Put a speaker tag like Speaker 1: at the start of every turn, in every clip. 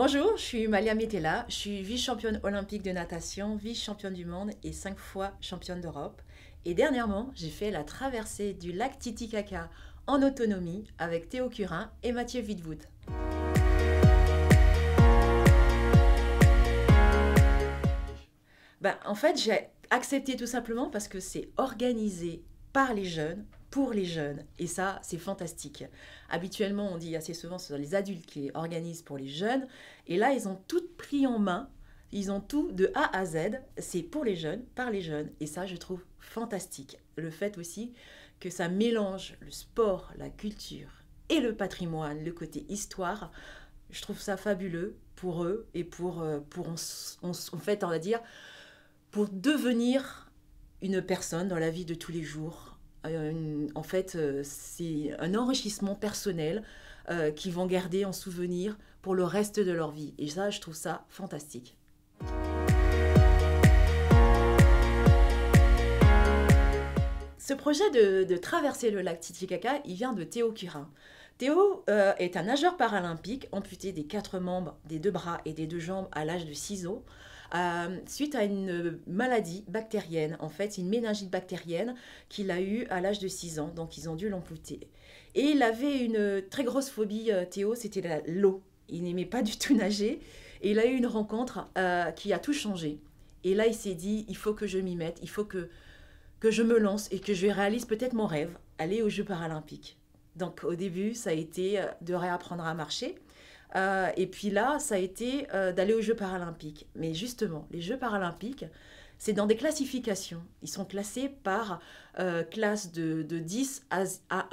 Speaker 1: Bonjour, je suis Malia Metella, je suis vice-championne olympique de natation, vice-championne du monde et 5 fois championne d'Europe. Et dernièrement, j'ai fait la traversée du lac Titicaca en autonomie avec Théo Curin et Mathieu Wittwood. En fait, j'ai accepté tout simplement parce que c'est organisé par les jeunes, pour les jeunes. Et ça, c'est fantastique. Habituellement, on dit assez souvent, ce sont les adultes qui organisent pour les jeunes. Et là, ils ont tout pris en main. Ils ont tout de A à Z. C'est pour les jeunes, par les jeunes. Et ça, je trouve fantastique. Le fait aussi que ça mélange le sport, la culture et le patrimoine, le côté histoire. Je trouve ça fabuleux pour eux et en fait, on va dire, pour devenir une personne dans la vie de tous les jours. En fait, c'est un enrichissement personnel qu'ils vont garder en souvenir pour le reste de leur vie. Et ça, je trouve ça fantastique. Ce projet de traverser le lac Titicaca, il vient de Théo Curin. Théo est un nageur paralympique amputé des 4 membres, des 2 bras et des 2 jambes à l'âge de 6 ans. Suite à une maladie bactérienne, en fait, une méningite bactérienne qu'il a eue à l'âge de 6 ans, donc ils ont dû l'amputer. Et il avait une très grosse phobie, Théo, c'était l'eau. Il n'aimait pas du tout nager, et il a eu une rencontre qui a tout changé. Et là, il s'est dit, il faut que je m'y mette, il faut que je me lance et que je réalise peut-être mon rêve, aller aux Jeux paralympiques. Donc au début, ça a été de réapprendre à marcher. Et puis là, ça a été d'aller aux Jeux paralympiques. Mais justement, les Jeux paralympiques, c'est dans des classifications. Ils sont classés par classe de 10 à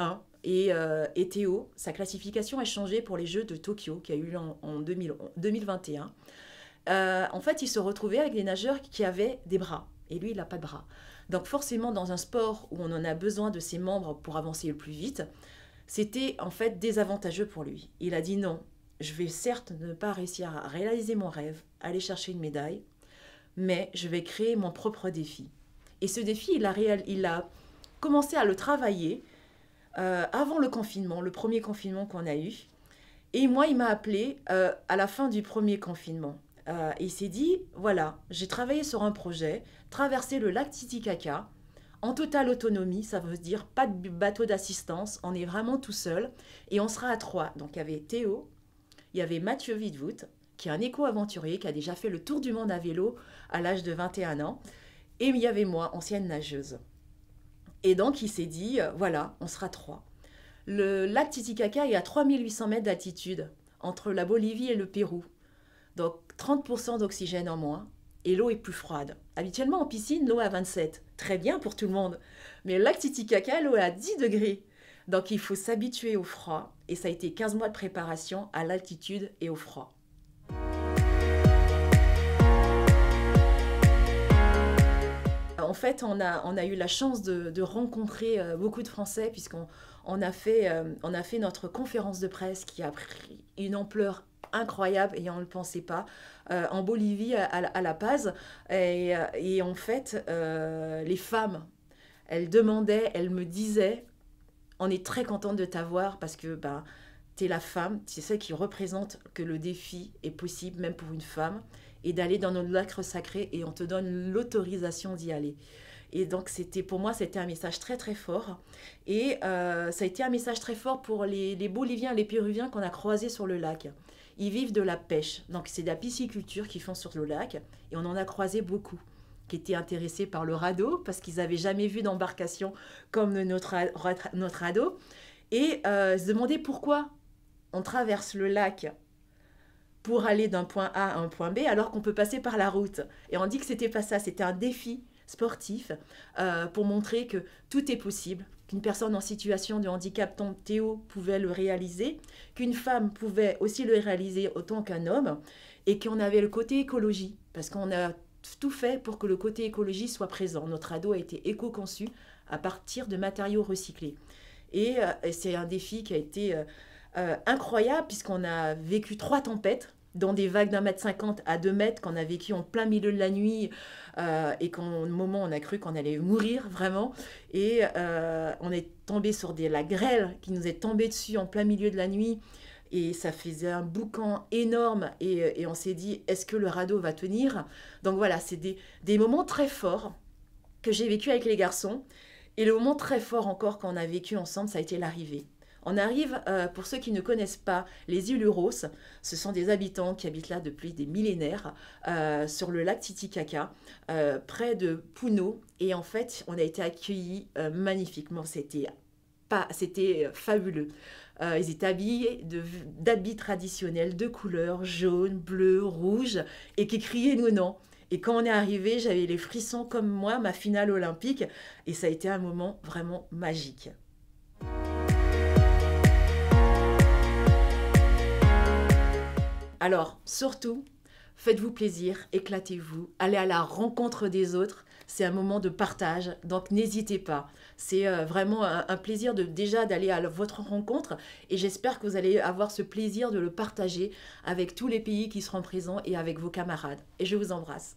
Speaker 1: 1. Et Théo, sa classification a changé pour les Jeux de Tokyo, qui a eu lieu en 2021. En fait, il se retrouvait avec des nageurs qui avaient des bras. Et lui, il n'a pas de bras. Donc forcément, dans un sport où on en a besoin de ses membres pour avancer le plus vite, c'était en fait désavantageux pour lui. Il a dit non, je vais certes ne pas réussir à réaliser mon rêve, aller chercher une médaille, mais je vais créer mon propre défi. Et ce défi, il a commencé à le travailler avant le confinement, le premier confinement qu'on a eu. Et moi, il m'a appelé à la fin du premier confinement. Et il s'est dit, voilà, j'ai travaillé sur un projet, traverser le lac Titicaca, en totale autonomie, ça veut dire pas de bateau d'assistance, on est vraiment tout seul, et on sera à 3. Donc il y avait Théo, il y avait Mathieu Wittwood, qui est un éco-aventurier, qui a déjà fait le tour du monde à vélo à l'âge de 21 ans, et il y avait moi, ancienne nageuse. Et donc il s'est dit, voilà, on sera 3. Le lac Titicaca est à 3800 mètres d'altitude, entre la Bolivie et le Pérou. Donc 30% d'oxygène en moins, et l'eau est plus froide. Habituellement en piscine, l'eau est à 27. Très bien pour tout le monde. Mais le lac Titicaca, l'eau est à 10 degrés. Donc il faut s'habituer au froid, et ça a été 15 mois de préparation à l'altitude et au froid. En fait, on a eu la chance de rencontrer beaucoup de Français, puisqu'on a fait notre conférence de presse qui a pris une ampleur incroyable et on ne le pensait pas, en Bolivie, à La Paz. Et en fait, les femmes, elles demandaient, elles me disaient, on est très contente de t'avoir parce que tu es la femme, c'est celle qui représente que le défi est possible, même pour une femme, et d'aller dans nos lacs sacrés, et on te donne l'autorisation d'y aller. Et donc, pour moi, c'était un message très, très fort. Et ça a été un message très fort pour les Boliviens et les Péruviens qu'on a croisés sur le lac. Ils vivent de la pêche. Donc, c'est de la pisciculture qu'ils font sur le lac. Et on en a croisé beaucoup qui étaient intéressés par le radeau parce qu'ils n'avaient jamais vu d'embarcation comme notre radeau. Et se demandaient pourquoi on traverse le lac pour aller d'un point A à un point B alors qu'on peut passer par la route. Et on dit que c'était pas ça, c'était un défi sportif pour montrer que tout est possible, qu'une personne en situation de handicap, dont Théo, pouvait le réaliser, qu'une femme pouvait aussi le réaliser autant qu'un homme, et qu'on avait le côté écologie, parce qu'on a tout fait pour que le côté écologie soit présent. Notre radeau a été éco-conçu à partir de matériaux recyclés. Et c'est un défi qui a été incroyable, puisqu'on a vécu 3 tempêtes, dans des vagues d'1,50 m à 2 mètres qu'on a vécu en plein milieu de la nuit et qu'au moment on a cru qu'on allait mourir vraiment. Et on est tombé sur la grêle qui nous est tombée dessus en plein milieu de la nuit. et ça faisait un boucan énorme et on s'est dit, est-ce que le radeau va tenir? Donc voilà, c'est des moments très forts que j'ai vécu avec les garçons. Et le moment très fort encore qu'on a vécu ensemble, ça a été l'arrivée. On arrive, pour ceux qui ne connaissent pas, les îles Uros, ce sont des habitants qui habitent là depuis des millénaires, sur le lac Titicaca, près de Puno. Et en fait, on a été accueillis magnifiquement. C'était fabuleux. Ils étaient habillés d'habits traditionnels de couleurs jaune, bleu, rouge et qui criaient nos noms. Et quand on est arrivé, j'avais les frissons comme moi, ma finale olympique, et ça a été un moment vraiment magique. Alors, surtout, faites-vous plaisir, éclatez-vous, allez à la rencontre des autres. C'est un moment de partage, donc n'hésitez pas. C'est vraiment un plaisir déjà d'aller à votre rencontre et j'espère que vous allez avoir ce plaisir de le partager avec tous les pays qui seront présents et avec vos camarades. Et je vous embrasse.